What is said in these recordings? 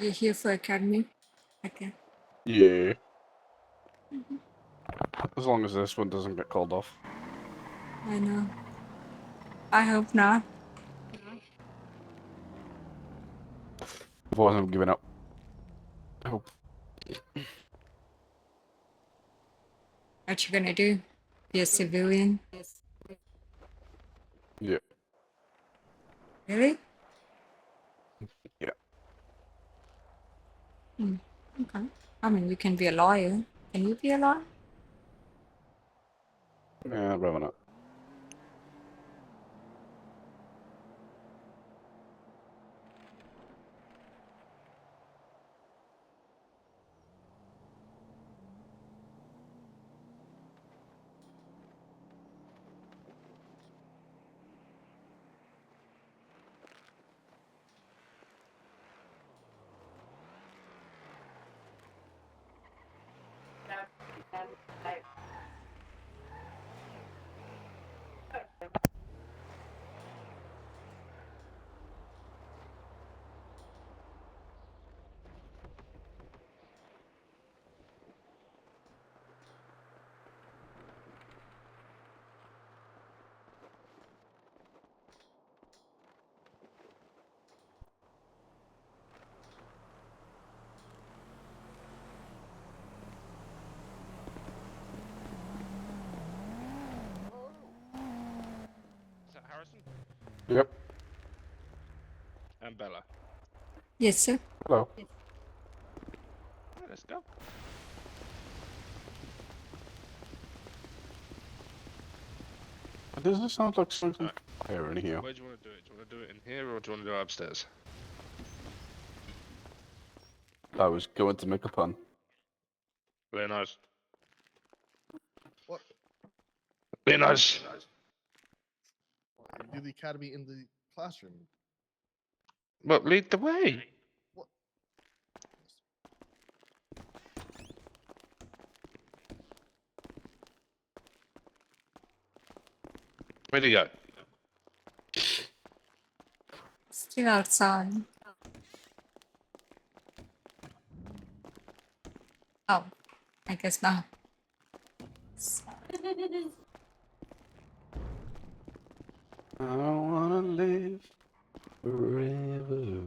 You're here for academy? Okay. Yeah. As long as this one doesn't get called off. I know. I hope not. Otherwise, I'm giving up. I hope. What you gonna do? Be a civilian? Yeah. Really? Yeah. Okay. I mean, you can be a lawyer. Can you be a lawyer? Yeah, rather not. Is that Harrison? Yep. And Bella. Yes, sir. Hello. Right, let's go. Does this sound like something fire in here? Where do you want to do it? Do you want to do it in here or do you want to do it upstairs? I was going to make a pun. Very nice. What? Very nice. You do the academy in the classroom. Well, lead the way. What? Where'd he go? Still outside. Oh, I guess not. I don't wanna live forever.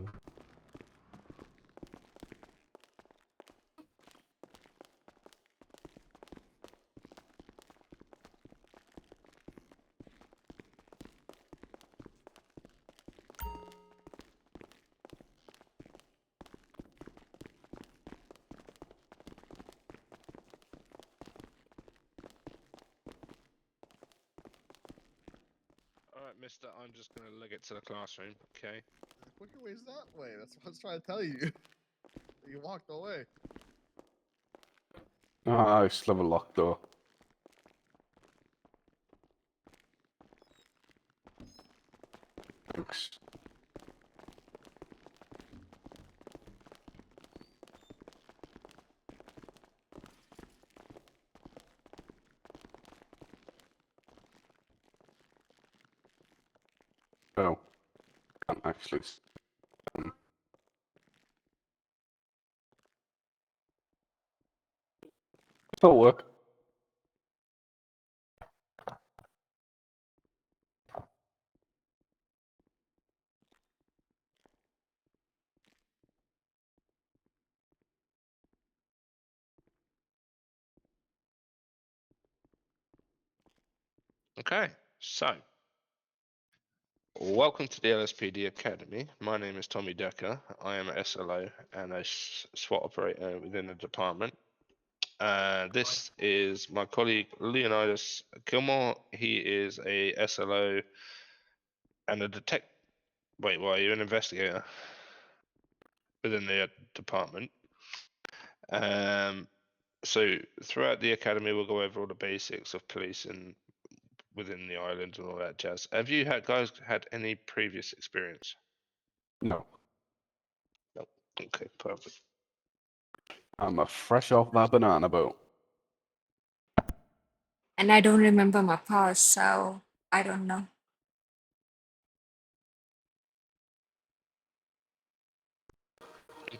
Alright, mister, I'm just going to leg it to the classroom, okay? The quicker way is that way. That's what I was trying to tell you. You walked away. Ah, I still have a locked door. Thanks. Oh. Can't actually. It'll work. Okay, so. Welcome to the LSPD Academy. My name is Tommy Decker. I am a SLO and a SWAT operator within the department. This is my colleague Leonidas Gilmore. He is a SLO and a detect. Wait, why are you an investigator within the department? So throughout the academy, we'll go over all the basics of policing within the island and all that jazz. Have you guys had any previous experience? No. No. Okay, perfect. I'm a fresh off that banana boat. And I don't remember my past, so I don't know.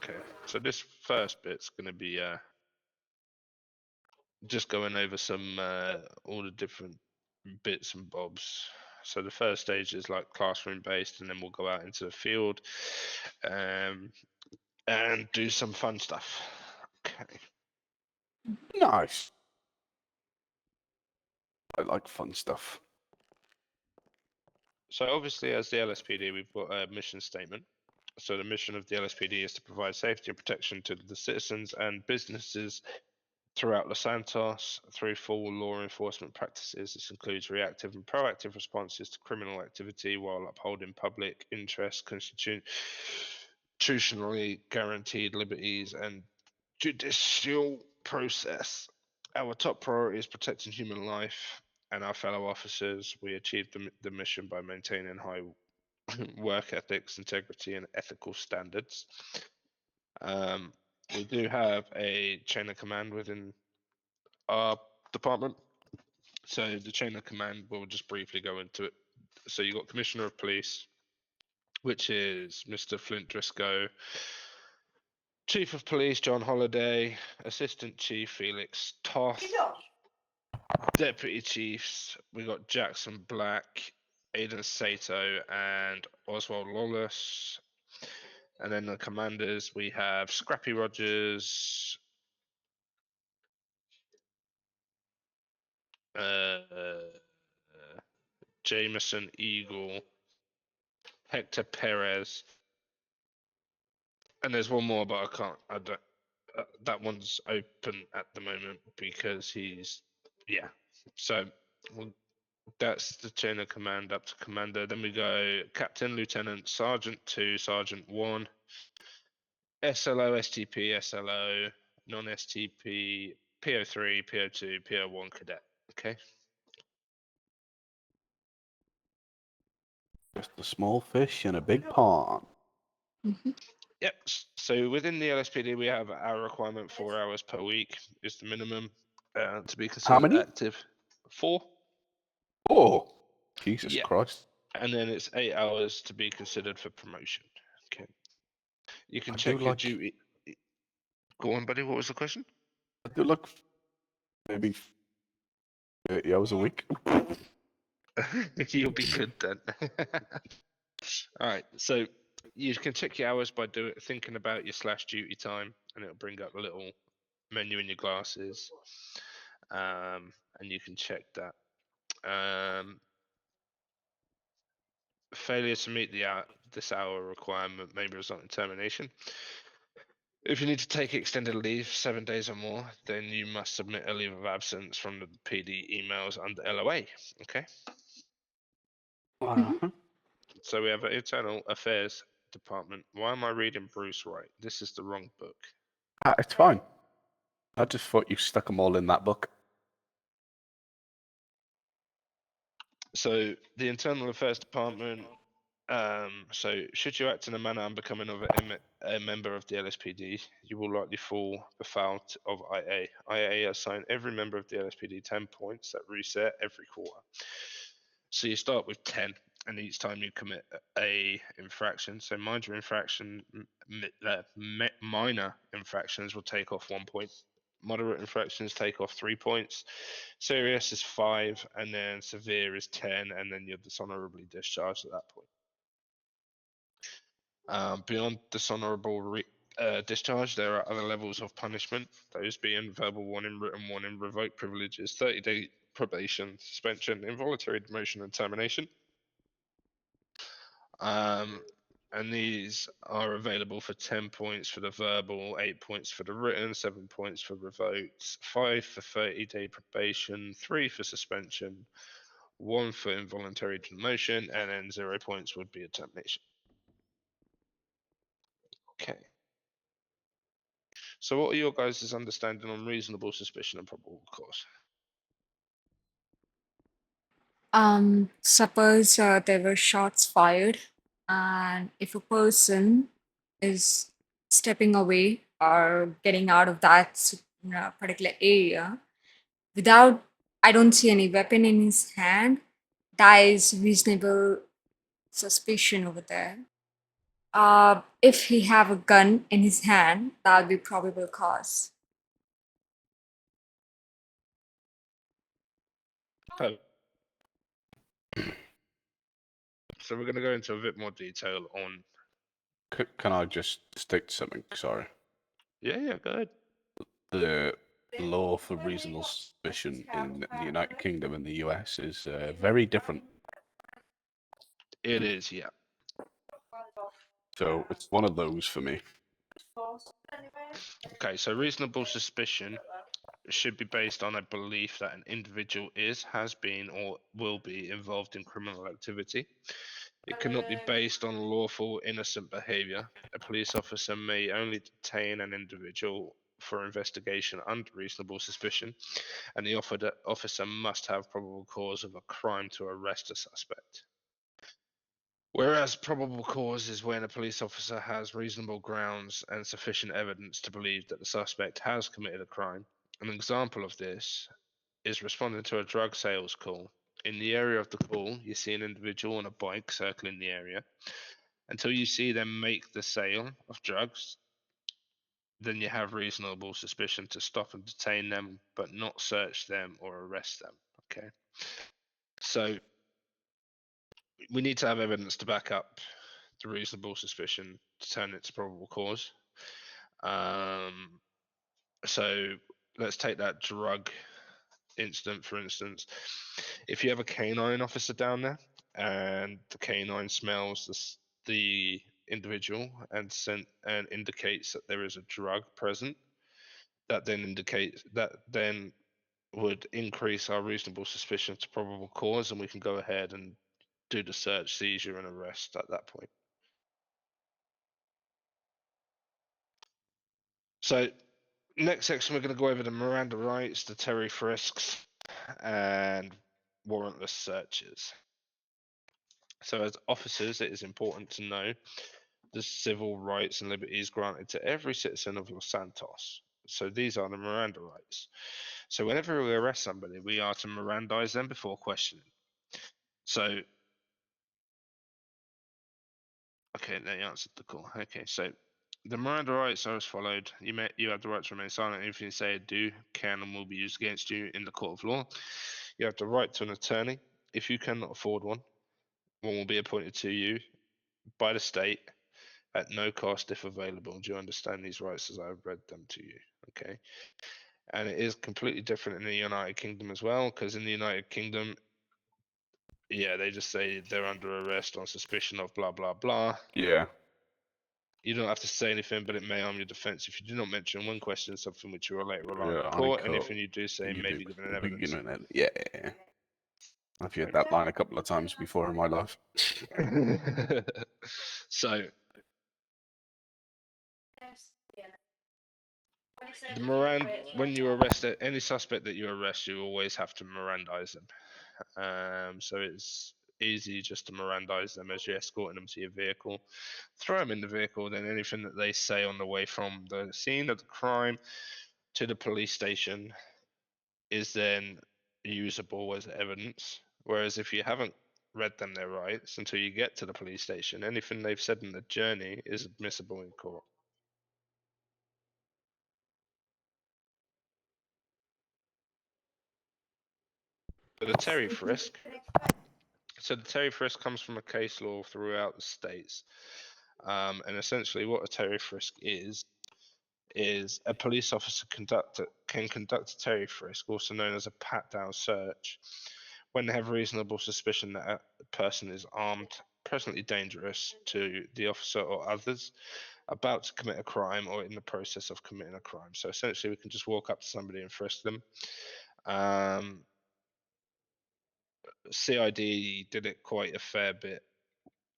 Okay, so this first bit's going to be just going over some all the different bits and bobs. So the first stage is like classroom based, and then we'll go out into the field and do some fun stuff. Okay. Nice. I like fun stuff. So obviously, as the LSPD, we've got a mission statement. So the mission of the LSPD is to provide safety and protection to the citizens and businesses throughout Los Santos through full law enforcement practices. This includes reactive and proactive responses to criminal activity while upholding public interest, constitutionally guaranteed liberties, and judicial process. Our top priority is protecting human life and our fellow officers. We achieved the mission by maintaining high work ethics, integrity, and ethical standards. We do have a chain of command within our department. So the chain of command, we'll just briefly go into it. So you got Commissioner of Police, which is Mr. Flint Driscoll, Chief of Police John Holliday, Assistant Chief Felix Toth, Deputy Chiefs, we got Jackson Black, Aidan Sato, and Oswald Lawless. And then the commanders, we have Scrappy Rogers, Jameson Eagle, Hector Perez, and there's one more, but I don't. That one's open at the moment because yeah. So that's the chain of command up to commander. Then we go Captain, Lieutenant, Sergeant 2, Sergeant 1, SLO, STP, SLO, non-STP, PO3, PO2, PO1 cadet. Okay. Just a small fish in a big pond. Yep. So within the LSPD, we have our requirement 4 hours per week is the minimum to be considered many? active. 4. Oh, Jesus Yeah. Christ. And then it's 8 hours to be considered for promotion. Okay. You can I check do your like- duty. Go on, buddy. What was the question? I do look maybe 30 hours a week. You'll be good then. All right. So you can check your hours by thinking about your slash duty time, and it'll bring up a little menu in your glasses, and you can check that. Failure to meet this hour requirement may result in termination. If you need to take extended leave, 7 days or more, then you must submit a leave of absence from the PD emails under LOA. Okay. Uh-huh. So we have an Internal Affairs Department. Why am I reading Bruce Wright? This is the wrong book. It's fine. I just thought you stuck them all in that book. So the Internal Affairs Department. So should you act in a manner unbecoming of a member of the LSPD, you will likely fall afoul of IA. IA assign every member of the LSPD 10 points that reset every quarter. So you start with 10, and each time you commit a infraction, so minor infractions will take off 1 point. Moderate infractions take off 3 points. Serious is 5, and then severe is 10, and then you're dishonorably discharged at that point. Beyond dishonorable discharge, there are other levels of punishment, those being verbal warning, written warning, revoked privileges, 30-day probation, suspension, involuntary demotion, and termination. And these are available for 10 points for the verbal, 8 points for the written, 7 points for revoked, 5 for 30-day probation, 3 for suspension, 1 for involuntary demotion, and then 0 points would be a termination. Okay. So what are your guys' understanding on reasonable suspicion and probable cause? Suppose there were shots fired, and if a person is stepping away or getting out of that particular area without, I don't see any weapon in his hand, that is reasonable suspicion over there. If he have a gun in his hand, that would be probable cause. Oh. So we're going to go into a bit more detail on. Can I just stick to something? Sorry. Yeah, go ahead. The law for reasonable suspicion in the United Kingdom and the US is very different. It is, yeah. So it's one of those for me. Okay, so reasonable suspicion should be based on a belief that an individual is, has been, or will be involved in criminal activity. It cannot be based on lawful, innocent behavior. A police officer may only detain an individual for investigation under reasonable suspicion, and the officer must have probable cause of a crime to arrest a suspect. Whereas probable cause is when a police officer has reasonable grounds and sufficient evidence to believe that the suspect has committed a crime. An example of this is responding to a drug sales call. In the area of the call, you see an individual on a bike circling the area. Until you see them make the sale of drugs, then you have reasonable suspicion to stop and detain them, but not search them or arrest them. Okay. So we need to have evidence to back up the reasonable suspicion to turn it to probable cause. So let's take that drug incident, for instance. If you have a canine officer down there and the canine smells the individual and indicates that there is a drug present, that then would increase our reasonable suspicion to probable cause, and we can go ahead and do the search, seizure, and arrest at that point. So next section, we're going to go over the Miranda rights, the Terry frisks, and warrantless searches. So as officers, it is important to know the civil rights and liberties granted to every citizen of Los Santos. So these are the Miranda rights. So whenever we arrest somebody, we are to Mirandize them before questioning. So, okay, they answered the call. Okay, so the Miranda rights are as followed. You have the right to remain silent. Anything you say, do, can, and will be used against you in the court of law. You have the right to an attorney. If you cannot afford one will be appointed to you by the state at no cost if available. Do you understand these rights as I've read them to you? Okay. And it is completely different in the United Kingdom as well, because in the United Kingdom, yeah, they just say they're under arrest on suspicion of blah, blah, blah. Yeah. You don't have to say anything, but it may harm your defense if you do not mention when questioned something which you will later rely on Yeah, in on court. court. Anything you do say may be given in evidence. Yeah. I've heard that line a couple of times before in my life. So, when you arrest any suspect that you arrest, you always have to Mirandize them. So it's easy just to Mirandize them as you're escorting them to your vehicle. Throw them in the vehicle, then anything that they say on the way from the scene of the crime to the police station is then usable as evidence. Whereas if you haven't read them their rights until you get to the police station, anything they've said in the journey is admissible in court. But the Terry frisk. So the Terry frisk comes from a case law throughout the states. And essentially what a Terry frisk is a police officer can conduct a Terry frisk, also known as a pat-down search, when they have reasonable suspicion that a person is armed, presently dangerous to the officer or others, about to commit a crime or in the process of committing a crime. So essentially we can just walk up to somebody and frisk them. CID did it quite a fair bit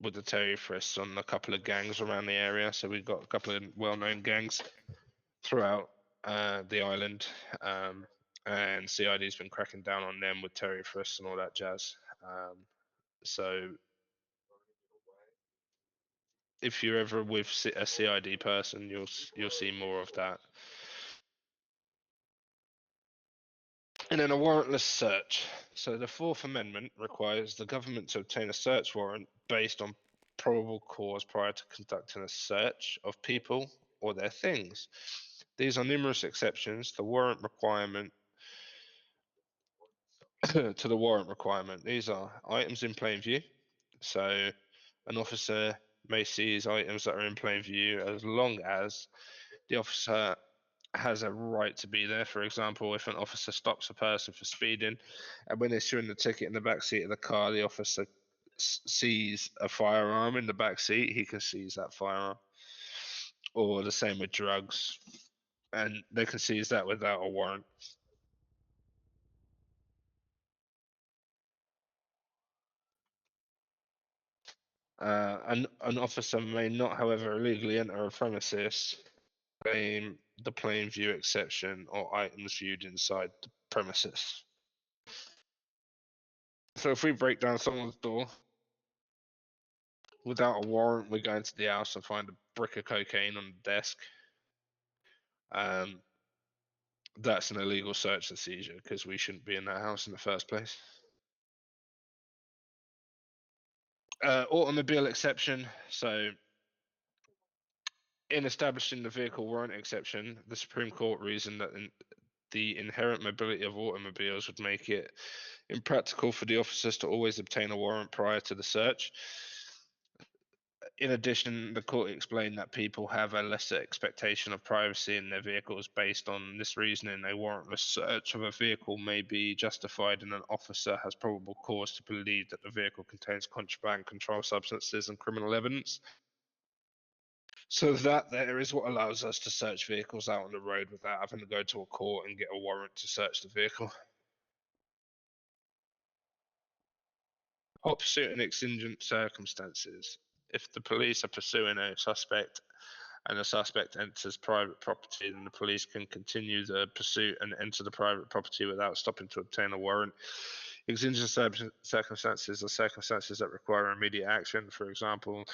with the Terry frisks on a couple of gangs around the area. So we've got a couple of well-known gangs throughout the island, and CID's been cracking down on them with Terry frisks and all that jazz. So if you're ever with a CID person, you'll see more of that. And then a warrantless search. So the Fourth Amendment requires the government to obtain a search warrant based on probable cause prior to conducting a search of people or their things. These are numerous exceptions. The warrant requirement to the warrant requirement. These are items in plain view. So an officer may seize items that are in plain view as long as the officer has a right to be there. For example, if an officer stops a person for speeding and when issuing the ticket in the back seat of the car, the officer sees a firearm in the back seat, he can seize that firearm. Or the same with drugs, and they can seize that without a warrant. An officer may not, however, illegally enter a premises, claim the plain view exception, or items viewed inside the premises. So if we break down someone's door without a warrant, we go into the house and find a brick of cocaine on the desk. That's an illegal search and seizure because we shouldn't be in that house in the first place. Automobile exception. So in establishing the vehicle warrant exception, the Supreme Court reasoned that the inherent mobility of automobiles would make it impractical for the officers to always obtain a warrant prior to the search. In addition, the court explained that people have a lesser expectation of privacy in their vehicles. Based on this reasoning, a warrantless search of a vehicle may be justified, and an officer has probable cause to believe that the vehicle contains contraband, controlled substances, and criminal evidence. So that there is what allows us to search vehicles out on the road without having to go to a court and get a warrant to search the vehicle. Hot pursuit in exigent circumstances. If the police are pursuing a suspect and the suspect enters private property, then the police can continue the pursuit and enter the private property without stopping to obtain a warrant. Exigent circumstances are circumstances that require immediate action. For example,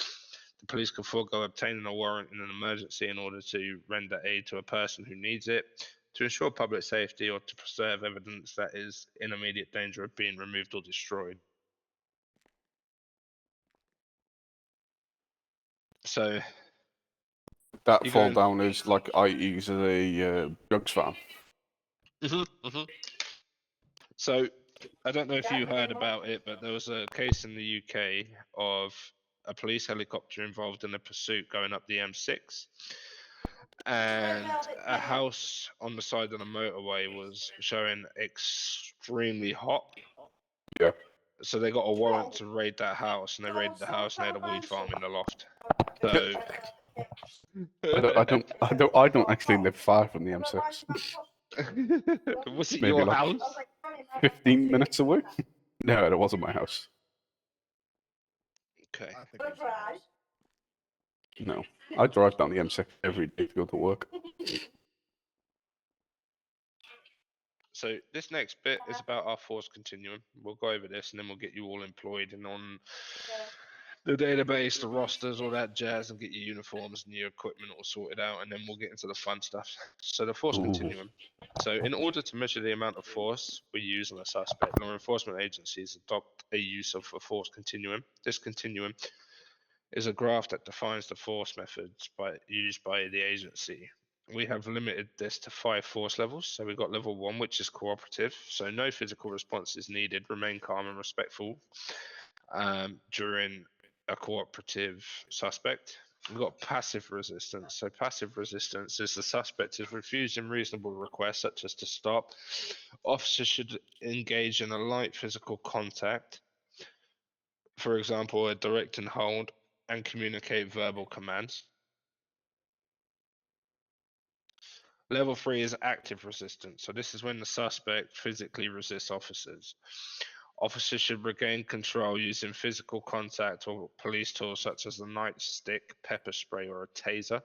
the police can forego obtaining a warrant in an emergency in order to render aid to a person who needs it, to ensure public safety, or to preserve evidence that is in immediate danger of being removed or destroyed. So That you fall go. down is like I use a drugs van. So I don't know if you heard about it, but there was a case in the UK of a police helicopter involved in a pursuit going up the M6, and a house on the side of the motorway was showing extremely hot. Yeah. So they got a warrant to raid that house, and they raided the house, and they had a weed farm in the loft. So I don't actually live far from the M6. was it Maybe your like house? 15 minutes away. No, it wasn't my house. Okay. I think we should know. No, I drive down the M6 every day to go to work. So this next bit is about our force continuum. We'll go over this and then we'll get you all employed and on the database, the rosters, all that jazz, and get your uniforms and your equipment all sorted out, and then we'll get into the fun stuff. So the force Ooh. continuum. So in order to measure the amount of force we use on a suspect, law enforcement agencies adopt a use of a force continuum. This continuum is a graph that defines the force methods used by the agency. We have limited this to 5 force levels. So we've got level 1, which is cooperative. So no physical response is needed. Remain calm and respectful during a cooperative suspect. We've got passive resistance. So passive resistance is the suspect is refusing reasonable requests such as to stop. Officers should engage in a light physical contact, for example, a direct and hold, and communicate verbal commands. Level 3 is active resistance. So this is when the suspect physically resists officers. Officers should regain control using physical contact or police tools such as a nightstick, pepper spray, or a taser.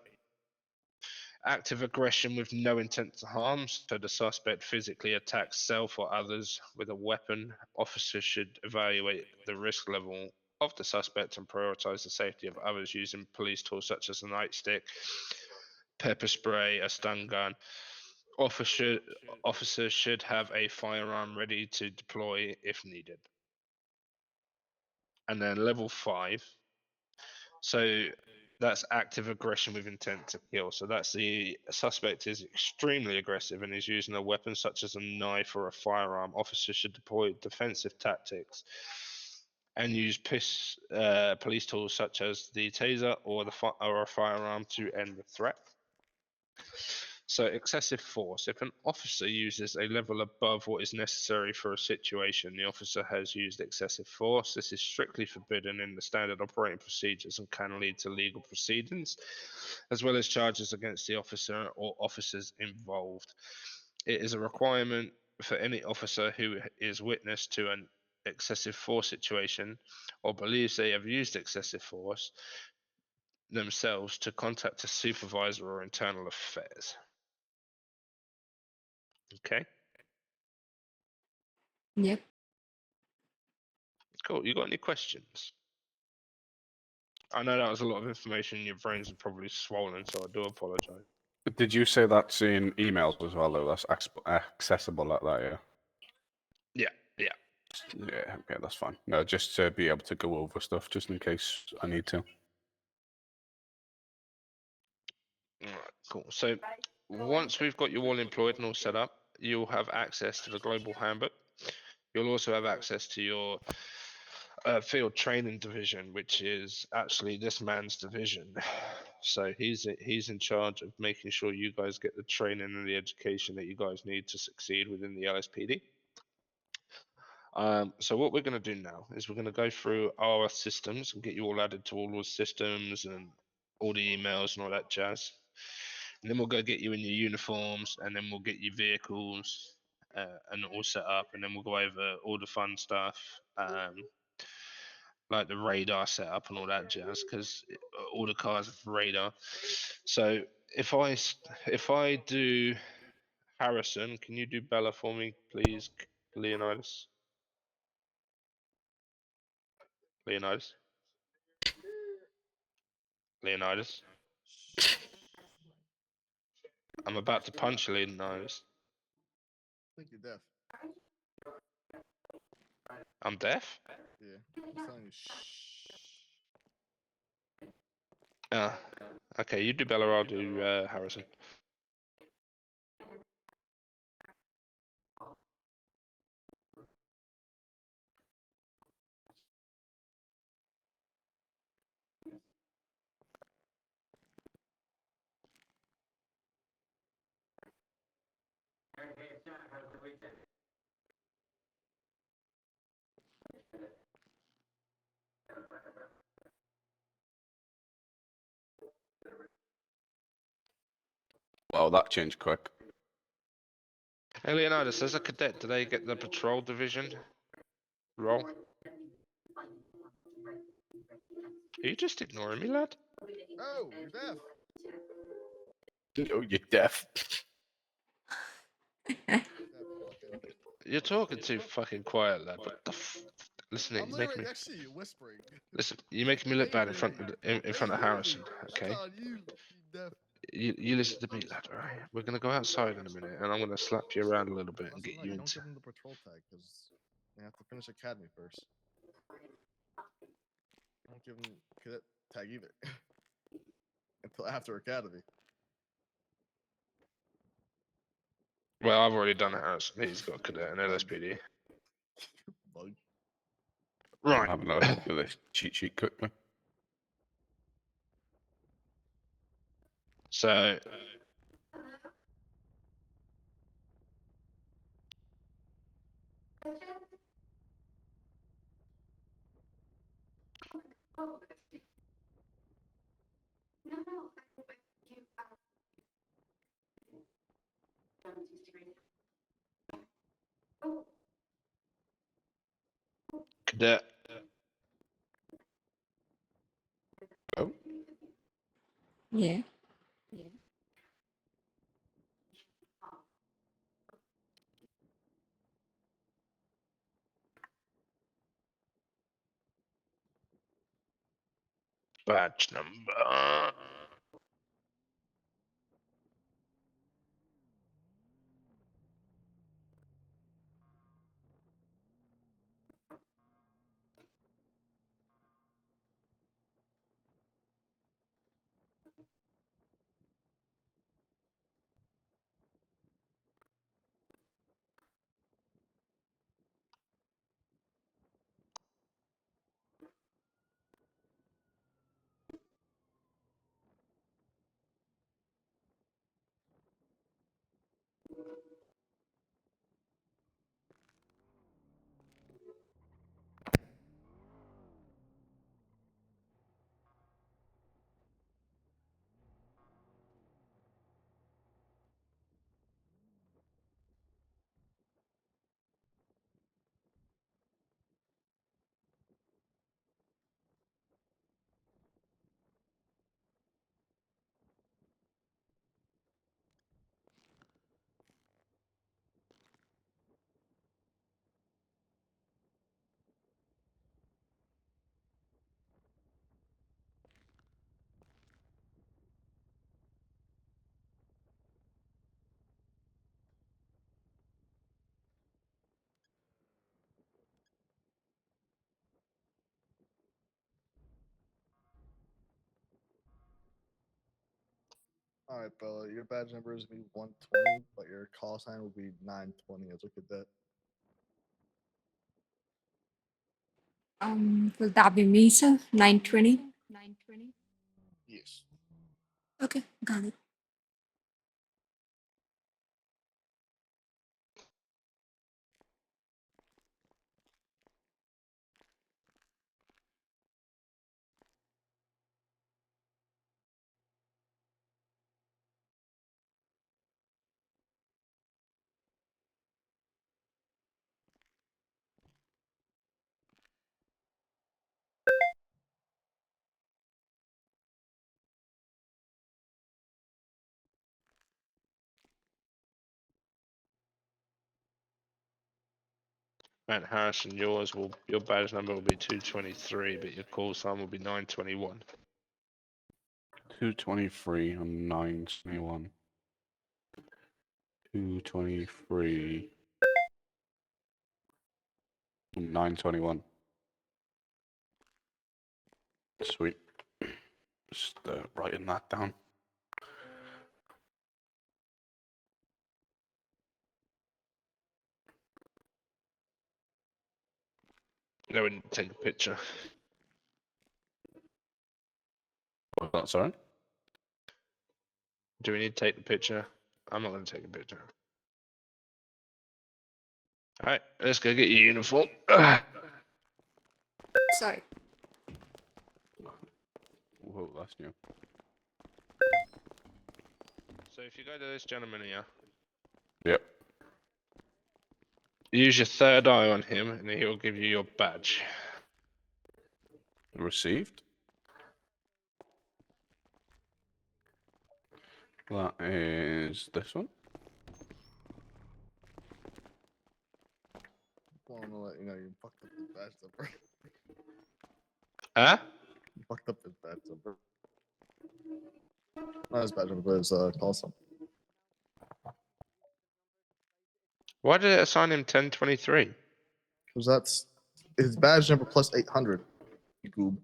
Active aggression with no intent to harm, so the suspect physically attacks self or others with a weapon. Officers should evaluate the risk level of the suspect and prioritize the safety of others using police tools such as a nightstick, pepper spray, a stun gun. Officers should have a firearm ready to deploy if needed. And then level 5 So that's active aggression with intent to kill. So that's the suspect is extremely aggressive and is using a weapon such as a knife or a firearm. Officers should deploy defensive tactics and use police tools such as the taser or or a firearm to end the threat. So excessive force. If an officer uses a level above what is necessary for a situation, the officer has used excessive force. This is strictly forbidden in the standard operating procedures and can lead to legal proceedings, as well as charges against the officer or officers involved. It is a requirement for any officer who is witness to an excessive force situation or believes they have used excessive force themselves to contact a supervisor or internal affairs. Okay. Yep. Cool. You got any questions? I know that was a lot of information. Your brains are probably swollen, so I do apologize. Did you say that's in emails as well, though? That's accessible like that, yeah? Yeah, yeah. Yeah, okay, that's fine. No, just to be able to go over stuff, just in case I need to. All right, cool. So once we've got you all employed and all set up, you'll have access to the global handbook. You'll also have access to your field training division, which is actually this man's division. So he's in charge of making sure you guys get the training and the education that you guys need to succeed within the LSPD. So what we're going to do now is we're going to go through our systems and get you all added to all those systems and all the emails and all that jazz. And then we'll go get you in your uniforms, and then we'll get you vehicles and all set up, and then we'll go over all the fun stuff, like the radar setup and all that jazz, because all the cars have radar. So if I do Harrison, can you do Bella for me, please, Leonidas? Leonidas? Leonidas? I'm about to punch you, Leonidas. I think you're deaf. I'm deaf? Yeah, I'm telling you. Shh. Okay, you do Bella, I'll do Harrison. Wow, that changed quick. Hey, Leonidas, as a cadet, do they get the patrol division role? Are you just ignoring me, lad? Oh, you're deaf. Oh, you're deaf. Deaf fucking. You're talking too fucking quiet, lad. What the Listen, I'm you're literally making me... next to you, whispering. Listen, you're making me look bad in front of Harrison, That's okay? on you, you deaf. You listen to me, lad, alright? We're gonna go outside in a minute, and I'm gonna slap you around a little bit and Also, get no, you you don't into... give them the patrol tag because they have to finish academy first. You don't give them cadet tag either until after academy. Well, I've already done it, Harrison. He's got a cadet and LSPD. Bug. Right. I'm having a look at this cheat sheet quickly. So... Cadet. Oh, Yeah. Badge number... Alright, Bella, your badge number is gonna be 120, but your call sign will be 920 as a cadet. Will that be me, sir? 920? Yes. Okay, got it. Matt Harrison, your badge number will be 223, but your call sign will be 921. 223 and 921. 223 and 921. Sweet. Just writing that down. No, we need to take a picture. What's that, sorry? Do we need to take the picture? I'm not going to take a picture. Alright, let's go get your uniform. Sorry. Whoa, that's new. So if you go to this gentleman here, Yep. use your third eye on him and he'll give you your badge. Received. That is this one. Want to let you know you fucked up his badge number. Huh? You fucked up his badge number. Not his badge number, but his call sign. Why did it assign him 1023? Because that's his badge number plus 800. You goob.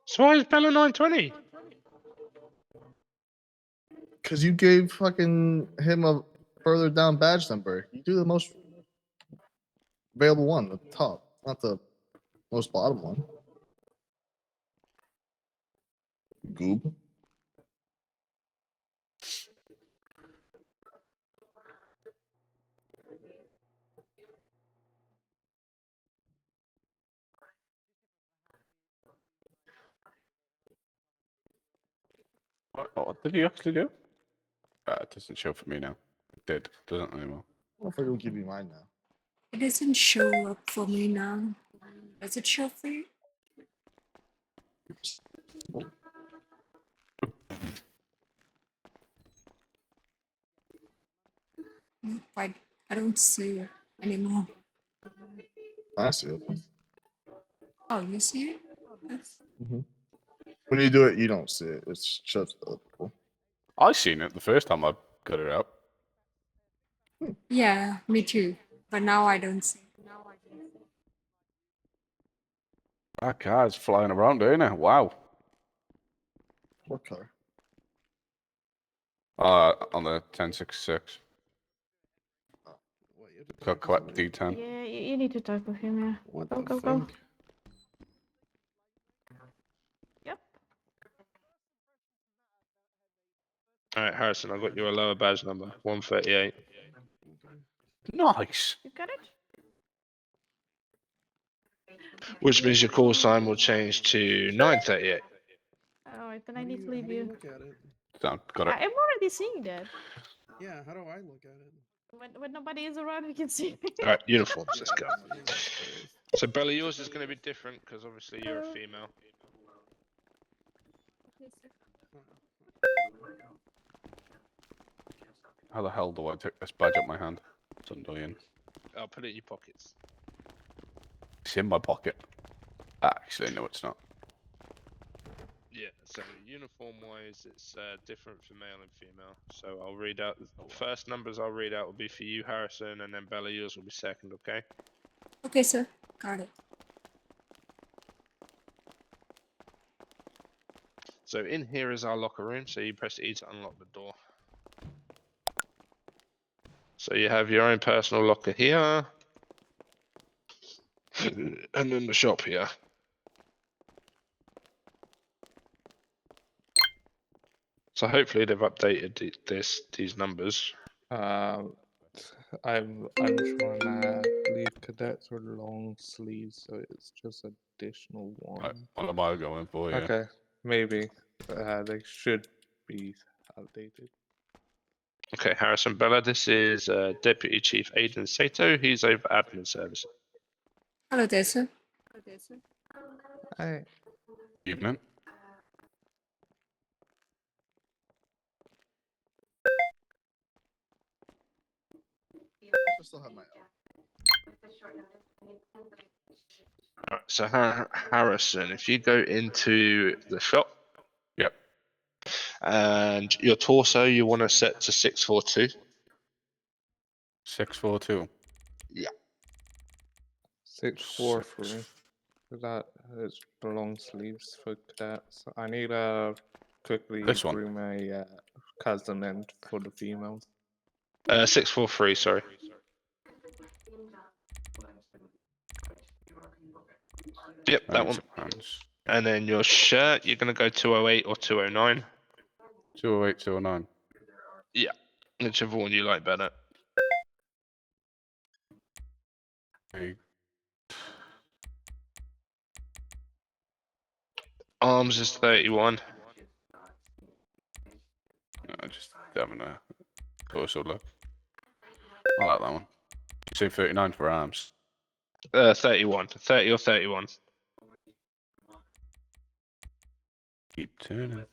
So why is Bella 920? Because you gave fucking him a further down badge number. You do the most available one at the top, not the most bottom one. Goob. What did he actually do? It doesn't show for me now. It did. Doesn't anymore. I don't think it'll give you mine now. It doesn't show up for me now. Does it show for you? Nope, I don't see it anymore. I see it. Oh, you see it? Yes. When you do it, you don't see it. It shows to other people. I seen it the first time I got it out. Yeah, me too. But now I don't see it. That car's flying around, ain't it? Wow. What color? On the 1066. Wait, you have to Got talk to quite somebody? D10. Yeah, you need to talk with him, yeah. What Go, the go, go. fuck? Yep. Alright, Harrison, I got you a lower badge number, 138. Nice. You got it? Which means your call sign will change to 938. Alright, then I need to leave you. Look at it. Got it. I'm already seeing that. Yeah, how do I look at it? When nobody is around, we can see it. Alright, uniforms, let's go. Jesus Christ. So Bella, yours is going to be different because obviously you're a female. How the hell do I take this badge up my hand? It's annoying. I'll put it in your pockets. It's in my pocket. Actually, no, it's not. Yeah, so uniform wise, it's different for male and female. So I'll read out the first numbers I'll read out will be for you, Harrison, and then Bella, yours will be second, okay? Okay, sir. Got it. So in here is our locker room. So you press E to unlock the door. So you have your own personal locker here, and then the shop here. So hopefully they've updated these numbers. I'm unsure on that. I believe cadets are long sleeves, so it's just additional one. What am I going for? Yeah. Okay, maybe. They should be outdated. Okay, Harrison Bella, this is Deputy Chief Aidan Sato. He's over admin service. Hello there, sir. I Evening. I still have my Alright, so Harrison, if you go into the shop Yep. and your torso you want to set to 642. 642. 643. That is the long sleeves for cadets. I need to quickly This one? bring my cousin in for the females. 643, sorry. Yep, that one. Hands. And then your shirt, you're going to go 208 or 209. 208, 209. Whichever one you like better. Okay. Arms is 31. Just having a closer look. I like that one. You say 39 for arms. 31. 30 or 31. Keep turning.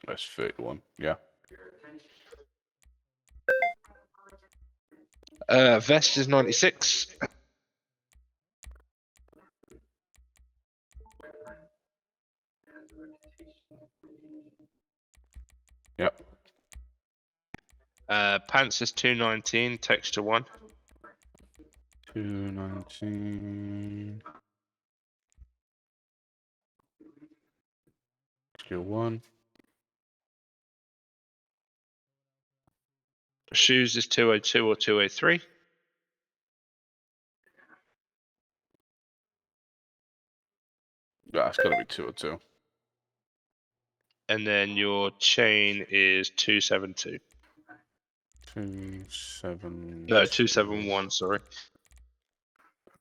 That's 31. Yeah. Vest is 96. Yep. Pants is 219. Texture 1. 219. Skill 1. Shoes is 202 or 203. Yeah, it's gotta be 202. And then your chain is 272. 27. No, 271, sorry.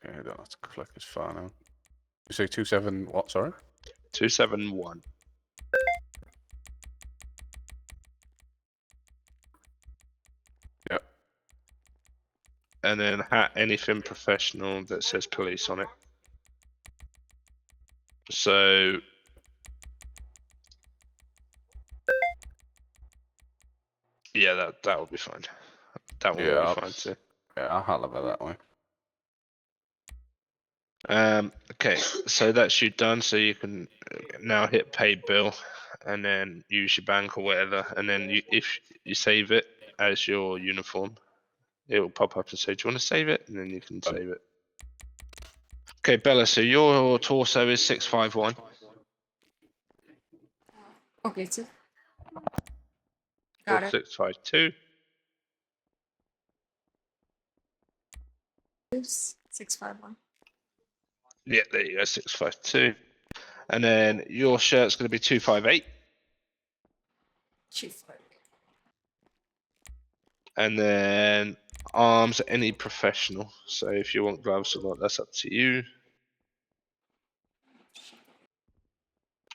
Okay, I don't have to click as far now. You say 27 what, sorry? 271. Yep. And then hat, anything professional that says police on it. So yeah, that will be fine. That one will be fine too. Yeah, I'll have it that way. Okay, so that's you done. So you can now hit pay bill, and then use your bank or whatever, and then if you save it as your uniform, it will pop up and say, "Do you want to save it?" And then you can save it. Okay, Bella. So your torso is 651. Okay, sir. Or Got it. 652. 651. Yeah, there you go, 652. And then your shirt's going to be 258. Chief. And then arms, any professional. So if you want gloves or not, that's up to you.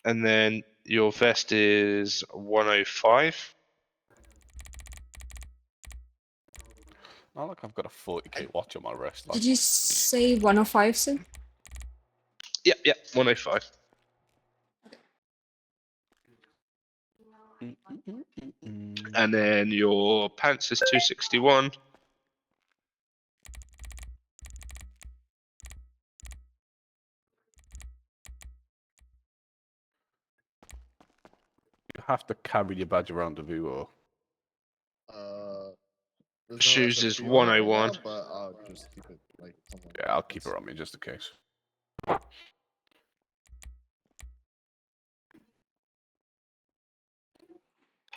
And then your vest is 105. Not like I've got a 40k watch on my wrist. Did you say 105, sir? Yep, 105. And then your pants is 261. You have to carry your badge around the view or there's no Shoes is SFC on it right 101. now, but I'll just keep it like somewhere. yeah, I'll keep it on me just in case.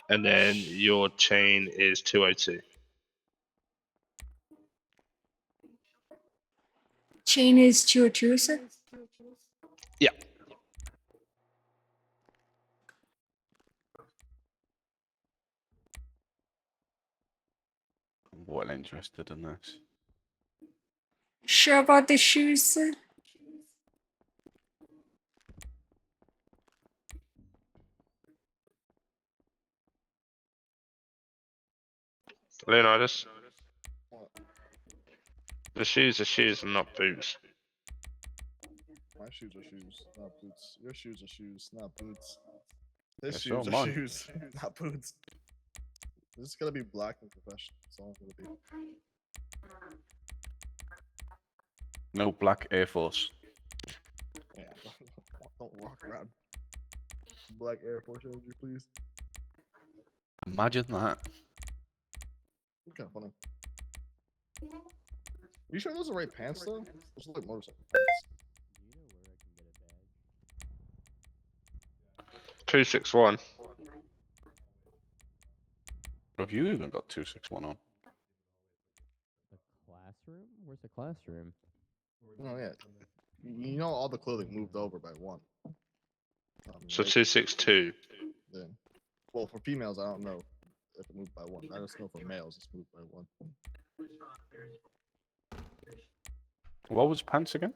And then your chain is 202. Chain is 202, sir. Yeah. I'm well interested in this. Sure about the shoes, sir? Leonidas, What? the shoes are shoes and not boots. My shoes are shoes, not boots. Your shoes are shoes, not boots. His Yeah, so shoes are are mine. shoes, not boots. This is gonna be black and professional. That's all it's gonna be. No black Air Force. Yeah, don't walk around. Black Air Force energy, please. Imagine that. It's kind of funny. You sure those are the right pants though? Those look like motorcycle pants. 261. Have you even got 261 on? The classroom? Where's the classroom? Oh yeah. You know all the clothing moved over by one. So Right? 262. Yeah. Well, for females, I don't know if it moved by one. I just know for males, it's moved by one. What was pants again?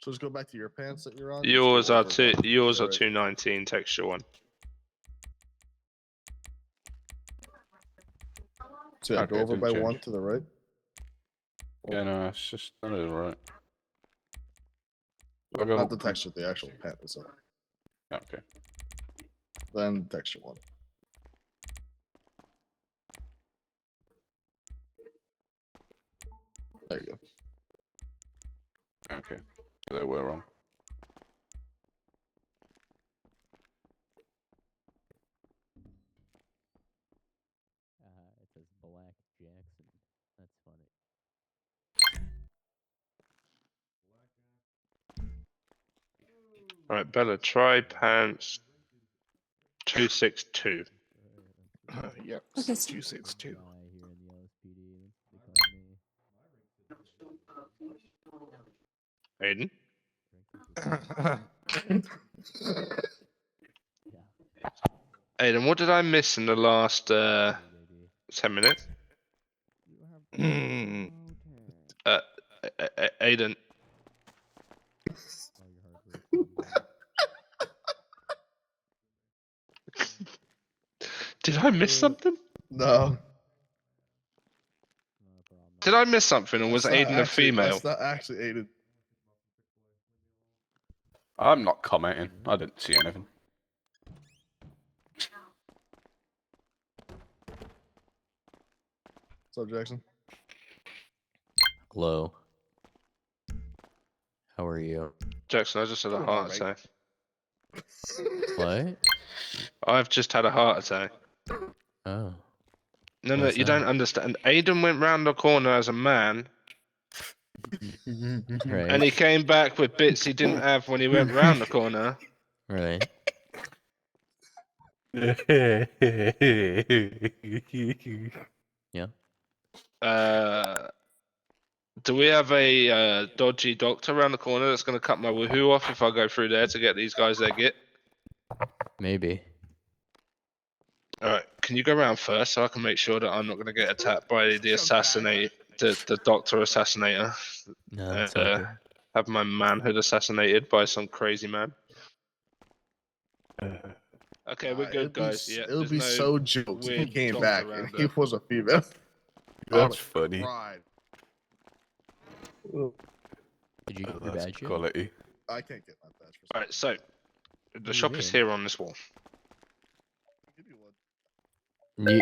So just go back to your pants that you're on. Yours are two. yours are 219 texture one. So yeah, Okay, go over didn't by change. one to the right. Yeah, no, it's just that is right. I go Not the texture, the actual pant itself. Okay. Then texture one. There you go. Okay. They were wrong. It says Black Jackson. That's funny. All right, Bella, try pants 262. Yep. Okay, sir. 262. Guy here in the LSPD. They call me. Aiden, Yeah. Aiden, what did I miss in the last Baby. 10 minutes? You have Mm. Uh, Aiden, all your hard work. did I miss something? No. Not a problem. Did I miss something, or was That's not Aiden a actually- female? That's not actually Aiden. I'm not commenting. I didn't see anything. What's up, Jackson? Hello. How are you? Jackson, I just had a Doing heart alright. attack. What? I've just had a heart attack. Oh. No, What's you don't that? understand. Aiden went round the corner as a man, Right. and he came back with bits he didn't have when he went round the corner. Right. Yeah. Do we have a dodgy doctor around the corner that's going to cut my woohoo off if I go through there to get these guys their git? Maybe. Alright, can you go around first so I can make sure that I'm not going to get attacked by the assassinate, the doctor assassinator? No, it's Uh, okay. Have my manhood assassinated by some crazy man. Okay, we're good, guys. Yeah, It'll there's be no so jokes if he weird came doctor back and around he there. was a female. That's funny. Did you get your That's badge yet? quality. I can't get my badge for some Alright, so the do you shop is mean? here on this wall. Give you one.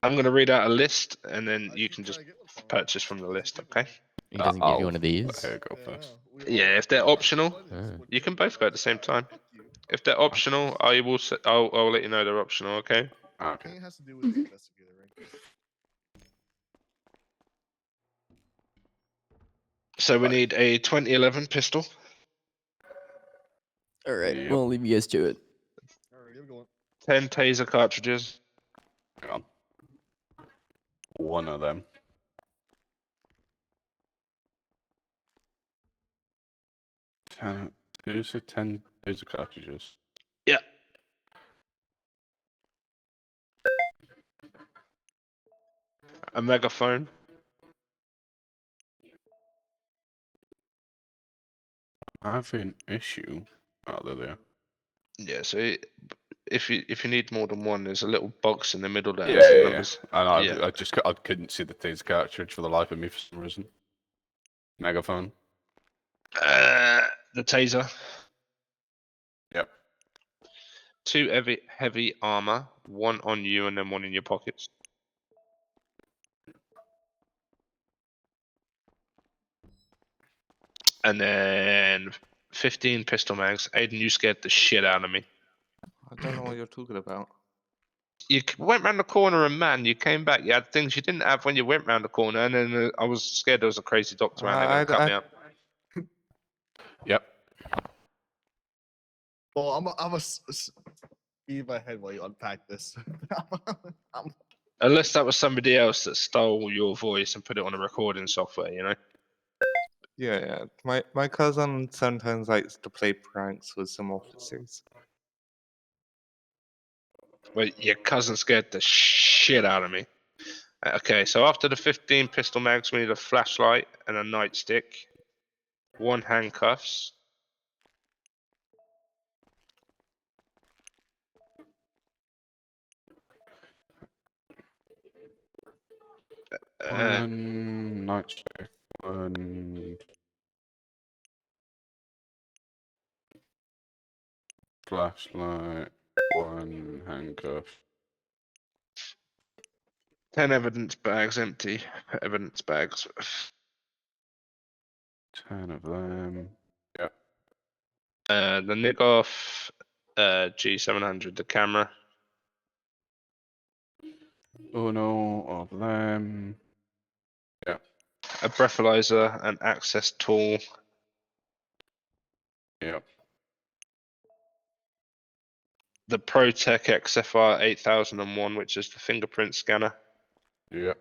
I'm going to read out a list and then I you keep can just trying to get one from him. purchase from the list, okay? He doesn't give you I'll one of these? let her go Yeah, first. no, Yeah, if they're optional, Oh. you can both go at the same time. If they're optional, I'll let you know they're optional, okay? I Okay. think it has to do with the investigator, right? So we need a 2011 pistol, Alright, Yep. we'll leave you guys to it. Alright, give it going. 10 taser cartridges. Hang on. One of them. Who said 10 taser cartridges? Yeah. A megaphone. I have an issue. Oh, there. Yeah, so if you need more than one, there's a little box in the middle that Yeah, has the yeah, numbers. yeah. I Yeah. know. I couldn't see the taser cartridge for the life of me for some reason. Megaphone. The taser. Yep. 2 heavy armor, 1 on you and then 1 in your pockets. And then 15 pistol mags. Aiden, you scared the shit out of me. I don't know what you're talking about. You went round the corner and man, you came back. You had things you didn't have when you went round the corner, and then I was scared there was a crazy doctor around there going to cut me up. Yep. Well, I'm a in my head while you unpack this. I'm- Unless that was somebody else that stole your voice and put it on a recording software, you know? Yeah. My cousin sometimes likes to play pranks with some officers. Well, your cousin scared the shit out of me. Okay, so after the 15 pistol mags, we need a flashlight and a nightstick, 1 handcuffs. One nightstick. One flashlight. One handcuff. 10 evidence bags empty. Evidence bags. 10 of them. Yep. The Nigoff G700, the camera. Uno of them. Yep. A breathalyzer, an access tool. Yep. The ProTech XFR 8001, which is the fingerprint scanner. Yep.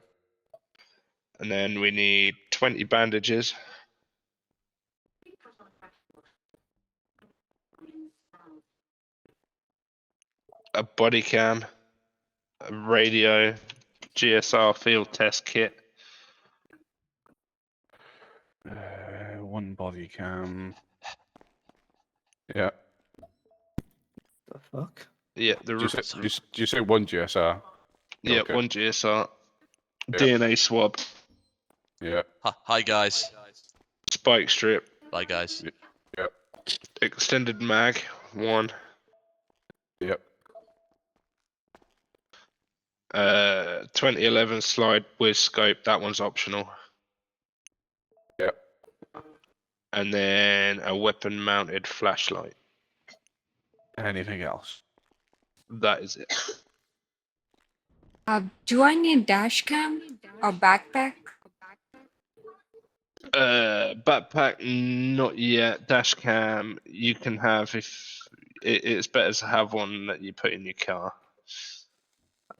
And then we need 20 bandages. A body cam. A radio. GSR field test kit. One body cam. Yep. The fuck? Yeah, Do you say one GSR? yeah, Okay. 1 GSR. Yep. DNA swab. Yep. Hi guys. Spike strip. Bye guys. Yep. Extended mag. 1. Yep. 2011 slide with scope. That one's optional. Yep. And then a weapon mounted flashlight. Anything else? That is it. Do I need dash cam or backpack? Backpack, not yet. Dash cam, you can have if it's better to have one that you put in your car.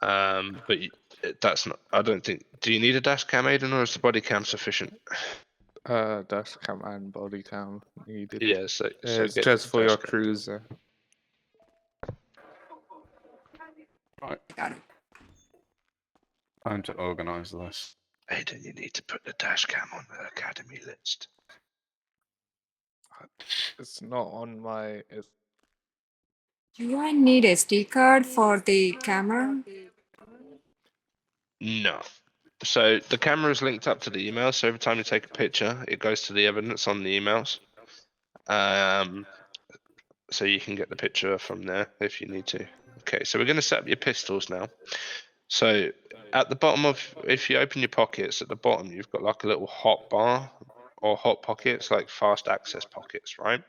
But that's not. I don't think. Do you need a dash cam, Aiden, or is the body cam sufficient? Dash cam and body cam needed. Yeah, so It's get just for dash your cam. cruiser. Right. Got it. Time to organise this. Aiden, you need to put the dash cam on the academy list. It's not on my. Do I need a SD card for the camera? No. So the camera is linked up to the email. So every time you take a picture, it goes to the evidence on the emails. So you can get the picture from there if you need to. Okay, so we're going to set up your pistols now. So at the bottom of, if you open your pockets, at the bottom you've got like a little hot bar or hot pockets, like fast access pockets, right?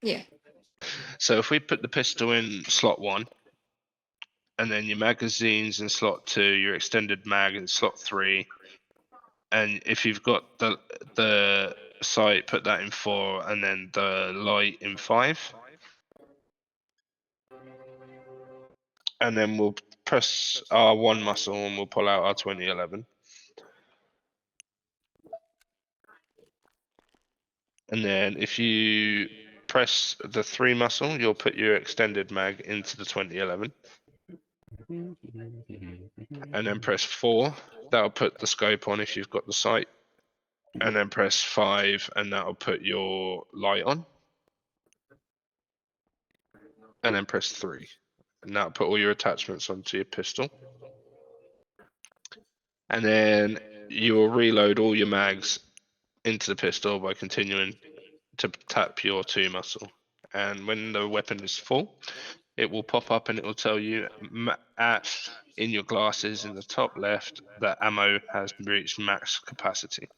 Yeah. So if we put the pistol in slot 1, and then your magazines in slot 2, your extended mag in slot 3, and if you've got the sight, put that in 4, and then the light in 5. and then we'll press our one muscle and we'll pull out our 2011. And then if you press the 3 muscle, you'll put your extended mag into the 2011. And then press 4, that'll put the scope on if you've got the sight. And then press 5 and that'll put your light on. And then press 3 and that'll put all your attachments onto your pistol. And then you will reload all your mags into the pistol by continuing to tap your 2 muscle. And when the weapon is full, it will pop up and it will tell you in your glasses in the top left that ammo has reached max capacity.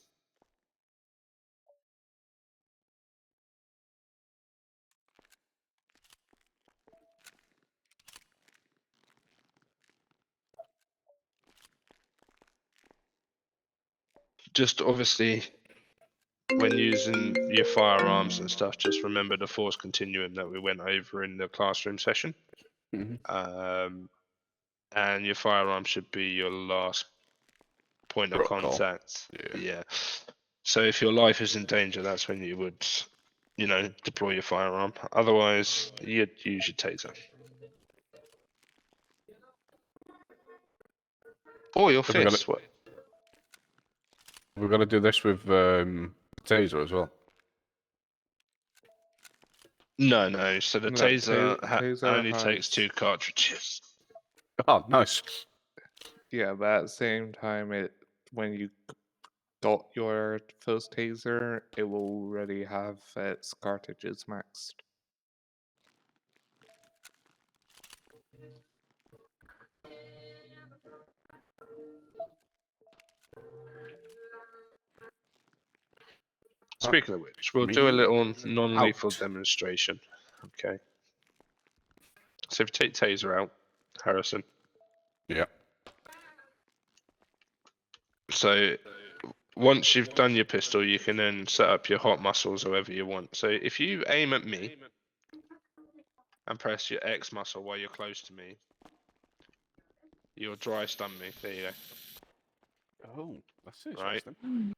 Just obviously, when using your firearms and stuff, just remember the force continuum that we went over in the classroom session. Mhm. And your firearm should be your last point of Protocol. contact. Yeah. Yeah. So if your life is in danger, that's when you would, deploy your firearm. Otherwise, you'd use your taser. Or your So we gotta- fist. What? We're gonna do this with taser as well. No. So the No, taser taser only takes has- 2 cartridges. Oh, nice. Yeah, but at the same time, when you got your first taser, it will already have its cartridges maxed. Speaking of which, we'll do a Me little non-lethal out. demonstration. Okay. So if you take taser out, Harrison. Yeah. So once you've done your pistol, you can then set up your hot muscles however you want. So if you aim at me and press your X muscle while you're close to me, you'll dry stun me. There you go. Oh, that's Right. interesting.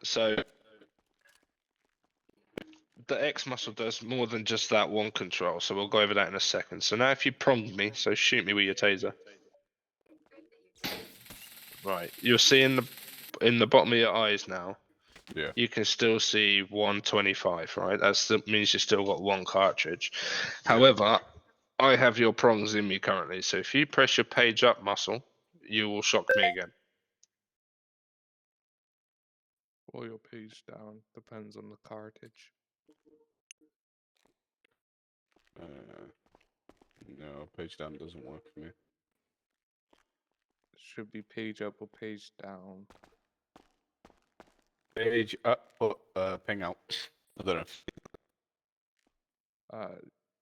So the X muscle does more than just that one control. So we'll go over that in a second. So now if you pronged me, so shoot me with your taser. Right. You'll see in the bottom of your eyes now. Yeah. You can still see 125, right? That means you still got 1 cartridge. However, I have your prongs in me currently, so if you press your page up muscle, you will shock me again. Or your page down, depends on the cartridge. No, page down doesn't work for me. Should be page up or page down. Page up, but ping out. I don't know.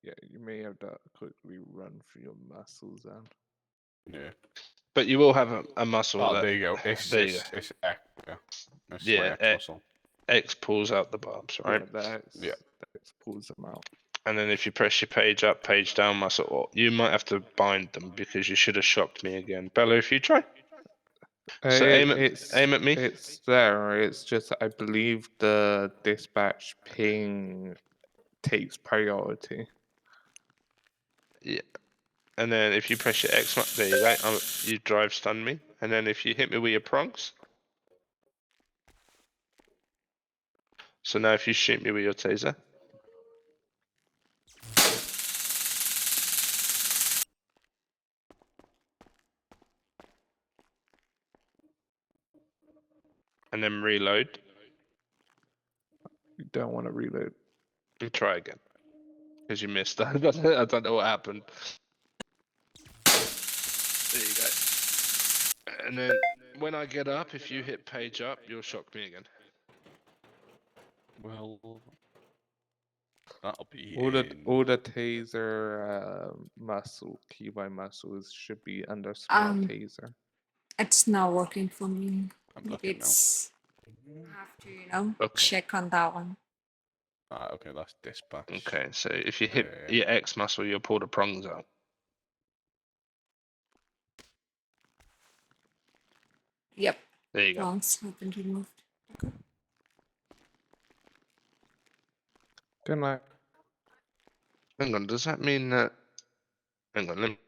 Yeah, you may have to quickly run through your muscles then. Yeah. But you will have a muscle Oh, that there you go. It's there you go. it's X. Yeah. It's Yeah, my X muscle. X pulls out the barbs, right? Yeah, Yeah. that pulls them out. And then if you press your page up, page down muscle, you might have to bind them because you should have shocked me again. Bella, if you try. So aim at me. It's there. It's just I believe the dispatch ping takes priority. Yeah. And then if you press your X, there you go. You drive stun me. And then if you hit me with your prongs. So now if you shoot me with your taser. And then reload. You don't want to reload. And try again. Because you missed. I don't know what happened. There you go. And then when I get up, if you hit page up, you'll shock me again. Well, that'll be All the taser muscle, keybind muscles should be under smart taser. It's not working for me. I'm Maybe looking now. it's I have to, Okay. check on that one. Ah, okay, that's dispatch. Okay, so if you hit your X muscle, you'll pull the prongs out. Yep. There you go. Prongs have been removed. Good night. Hang on, does that mean that? Hang on, let me.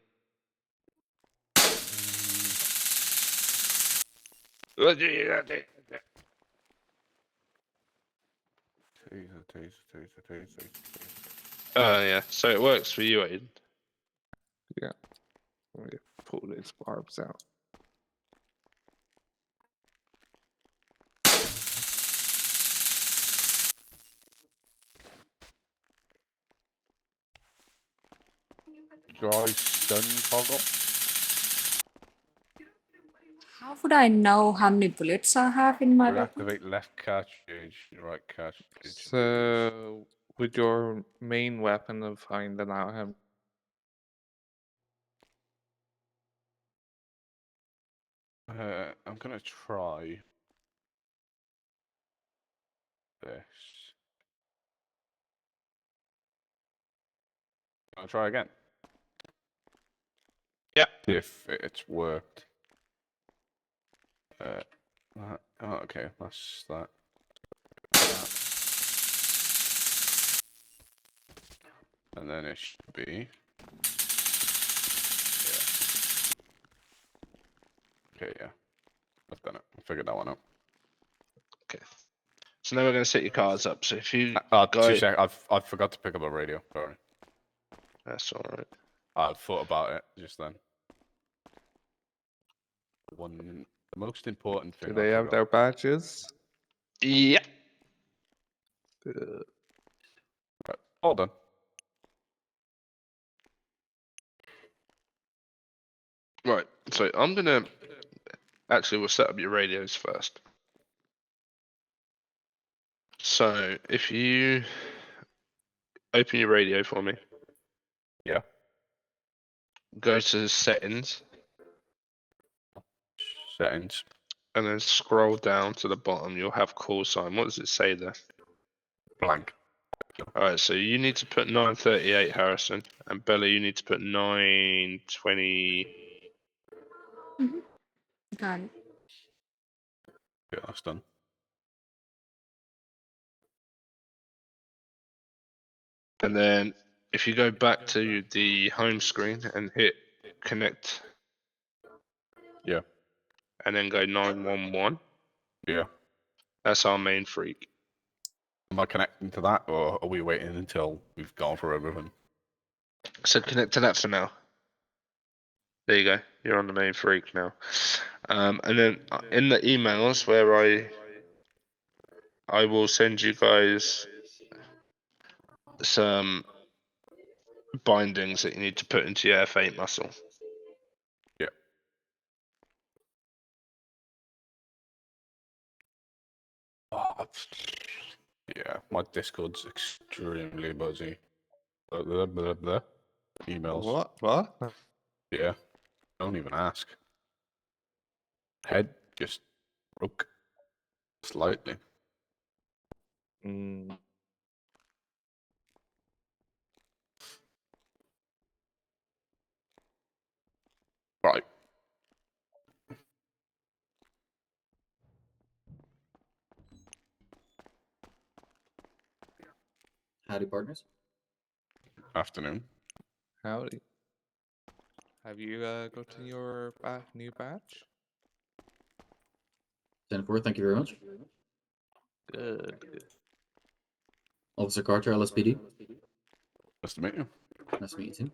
Taser. Oh yeah, so it works for you, Aiden. Yeah. Let me pull these barbs out. Dry stun toggle. How would I know how many bullets I have in my Will weapon? activate left cartridge, right cartridge. use. So, with your main weapon of finding out him, I'm gonna try this. I'll try again. Yeah. If it's worked. Oh, okay, that's that. And then it should be. Yeah. Okay, yeah. I've done it. I figured that one out. Okay. So now we're going to set your cards up. So if you 2 seconds. I forgot to pick up a radio. Sorry. that's all right. I thought about it just then. The most important thing do I they have forgot. their badges? Yeah. Good. Right, all done. Right. So I'm gonna actually we'll set up your radios first. So if you open your radio for me, Yeah. go to settings, Settings. and then scroll down to the bottom. You'll have call sign. What does it say there? Blank. All right. So you need to put 938 Harrison, and Bella, you need to put 920. Got it. Yeah, that's done. And then if you go back to the home screen and hit connect, Yeah. and then go 911, Yeah. that's our main freak. Am I connecting to that, or are we waiting until we've gone through everything? So connect to that for now. There you go. You're on the main freak now. And then in the emails where I will send you guys some bindings that you need to put into your F8 muscle. Yeah. Oh, yeah, my Discord's extremely busy. Blah, blah, blah. Emails. What? Yeah. Don't even ask. Head just broke slightly. Mm. Right. Howdy, partners. Afternoon. Howdy. Have you gotten your new badge? 10-4, thank you very much. Good. Officer Carter, LSPD. Nice to meet you. Nice to meet you too.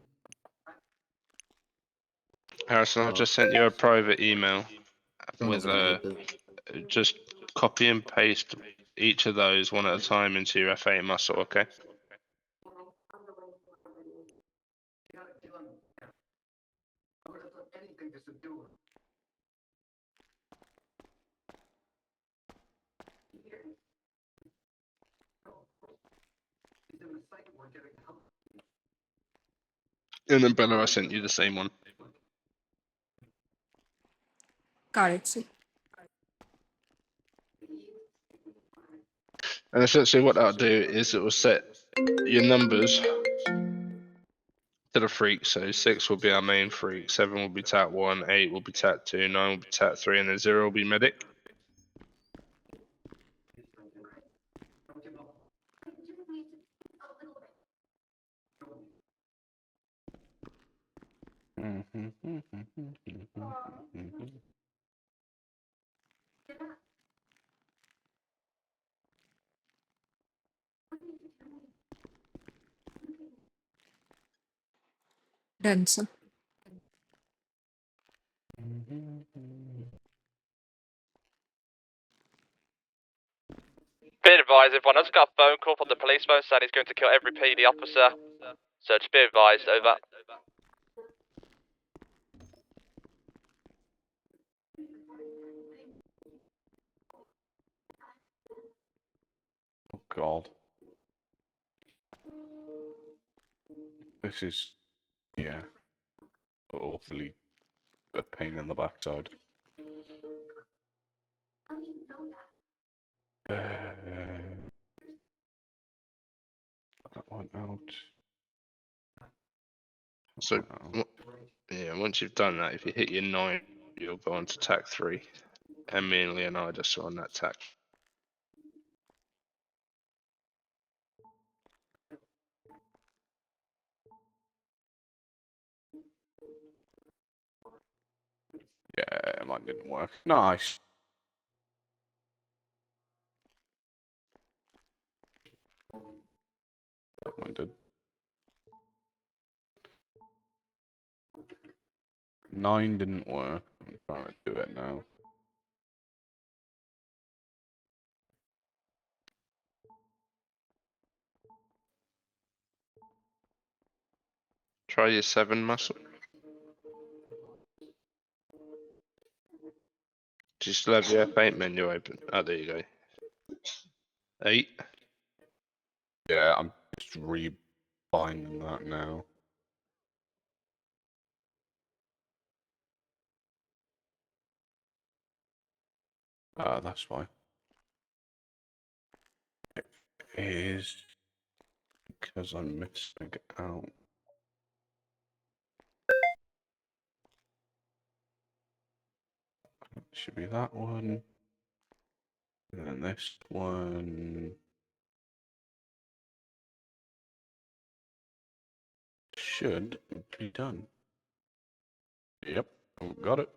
Harrison, I've just sent you a private email with just copy and paste each of those one at a time into your F8 muscle, okay? And then Bella, I sent you the same one. Got it. So And essentially what that'll do is it will set your numbers to the freak. So 6 will be our main freak, 7 will be TAC 1, 8 will be TAC 2, 9 will be TAC 3, and then 0 will be medic. Done, sir. Be advised, everyone. I just got a phone call from the policeman saying he's going to kill every PD officer. So just be advised, over. Oh God. This is, yeah, awfully a pain in the backside. That one out. So, That one out. yeah, once you've done that, if you hit your 9, you'll go on to TAC 3. And me and Leonidas are on that TAC. Yeah, mine didn't work. Nice. Mine did. 9 didn't work. I'm trying to do it now. Try your 7 muscle. Do you still have your F8 menu open? Oh, there you go. 8. Yeah, I'm just rebinding that now. That's fine. It is because I'm missing out. Should be that one. And then this one should be done. Yep, got it.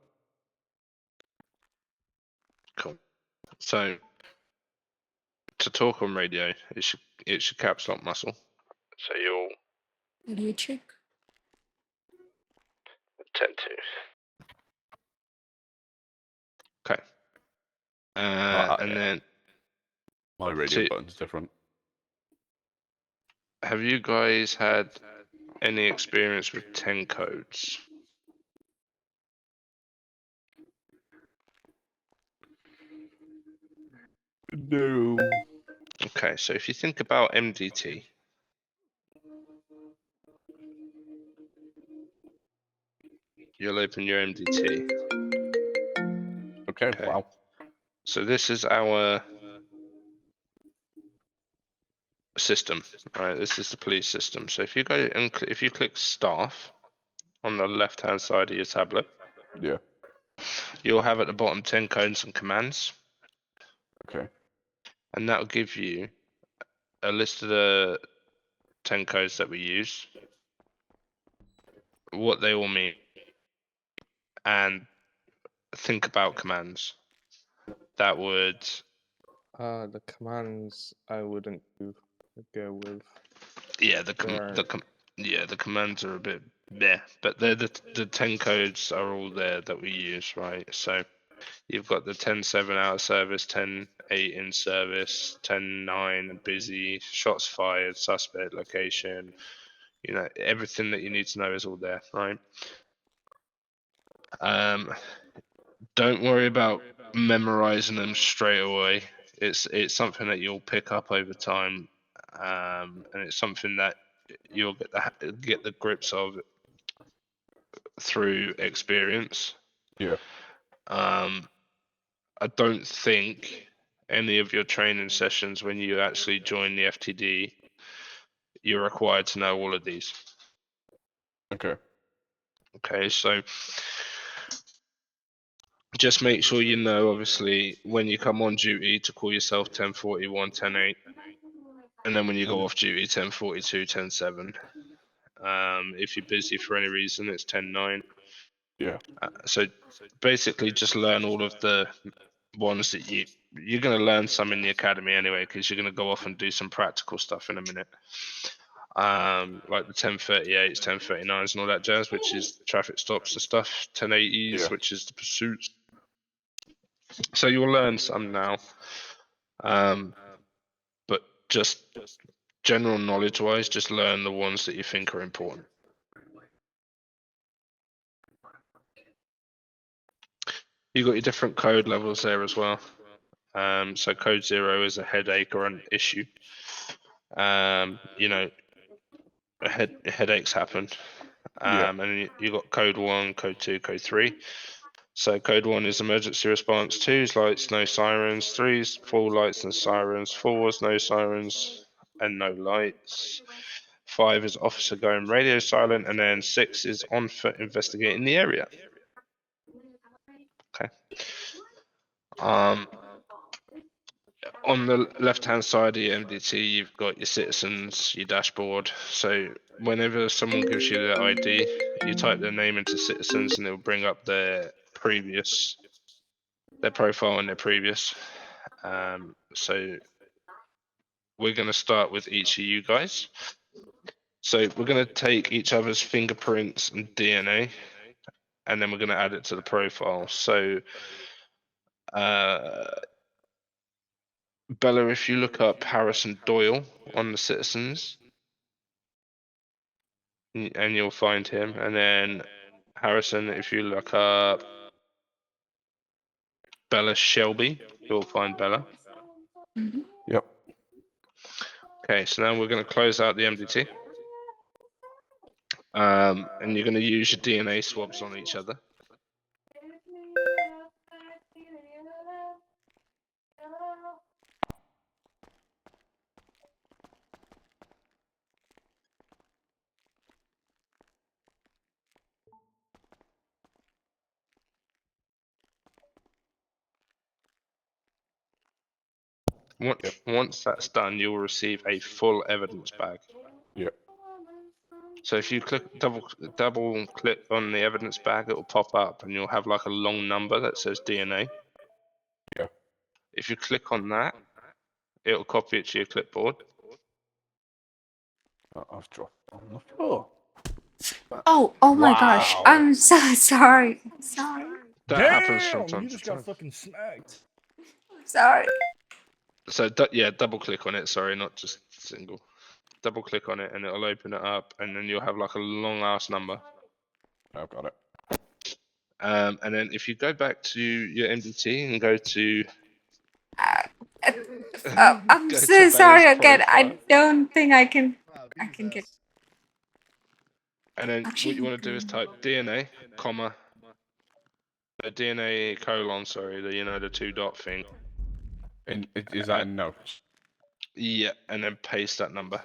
Cool. So, to talk on radio, it's your caps lock muscle. So you'll Radio check. tend to. Okay. And then, My radio so, button's different. have you guys had any experience with 10 codes? No. Okay, so if you think about MDT, you'll open your MDT. Okay, Okay. wow. So this is our system, right? This is the police system. So if you go and if you click staff on the left-hand side of your tablet, Yeah. you'll have at the bottom 10 codes and commands. Okay. And that will give you a list of the 10 codes that we use, what they all mean, and think about commands that would. The commands I wouldn't go with. Yeah, the commands are a bit bleh, but they're the 10 codes are all there that we use, right? So you've got the 10-7 out of service, 10-8 in service, 10-9 busy, shots fired, suspect location. You know, everything that you need to know is all there, right? Don't worry about memorizing them straight away. It's something that you'll pick up over time, and it's something that you'll get the grips of through experience. Yeah. I don't think any of your training sessions when you actually join the FTD, you're required to know all of these. Okay. Okay, so just make sure you know, obviously, when you come on duty to call yourself 1041, 108, and then when you go off duty, 1042, 107. If you're busy for any reason, it's 109. Yeah. So basically, just learn all of the ones that you're going to learn some in the academy anyway, because you're going to go off and do some practical stuff in a minute. Like the 1038s, 1039s, and all that jazz, which is traffic stops and stuff. 1080s, Yeah. which is the pursuits. So you'll learn some now. But just general knowledge wise, just learn the ones that you think are important. You got your different code levels there as well. So code 0 is a headache or an issue. You know, headaches happen. And you got code 1, code 2, code 3. So code 1 is emergency response, 2 is lights, no sirens, 3 is full lights and sirens, 4 is no sirens and no lights, 5 is officer going radio silent, and then 6 is on foot investigating the area. Okay. On the left-hand side of your MDT, you've got your citizens, your dashboard. So whenever someone gives you their ID, you type their name into citizens, and it will bring up their profile and their previous. So we're going to start with each of you guys. So we're going to take each other's fingerprints and DNA, and then we're going to add it to the profile. So Bella, if you look up Harrison Doyle on the citizens, and you'll find him. And then Harrison, if you look up Bella Shelby, you'll find Bella. Yep. Okay, so now we're going to close out the MDT. And you're going to use your DNA swabs on each other. Once that's done, you'll receive a full evidence bag. Yep. So if you double click on the evidence bag, it will pop up, and you'll have like a long number that says DNA. Yeah. If you click on that, it'll copy it to your clipboard. I've dropped on the floor. Oh my gosh. Wow. I'm so sorry. I'm sorry. That happens from Damn, time you to just got time. fucking smacked. I'm sorry. So yeah, double click on it. Sorry, not just single. Double click on it, and it'll open it up, and then you'll have like a long ass number. I've got it. And then if you go back to your MDT and go to I'm go so to sorry Bella's again. I profile, don't think I can get. and then what Actually, you want to do is type DNA, comma, the DNA colon, sorry, the 2 dot thing. Is that in notes? Yeah, and then paste that number.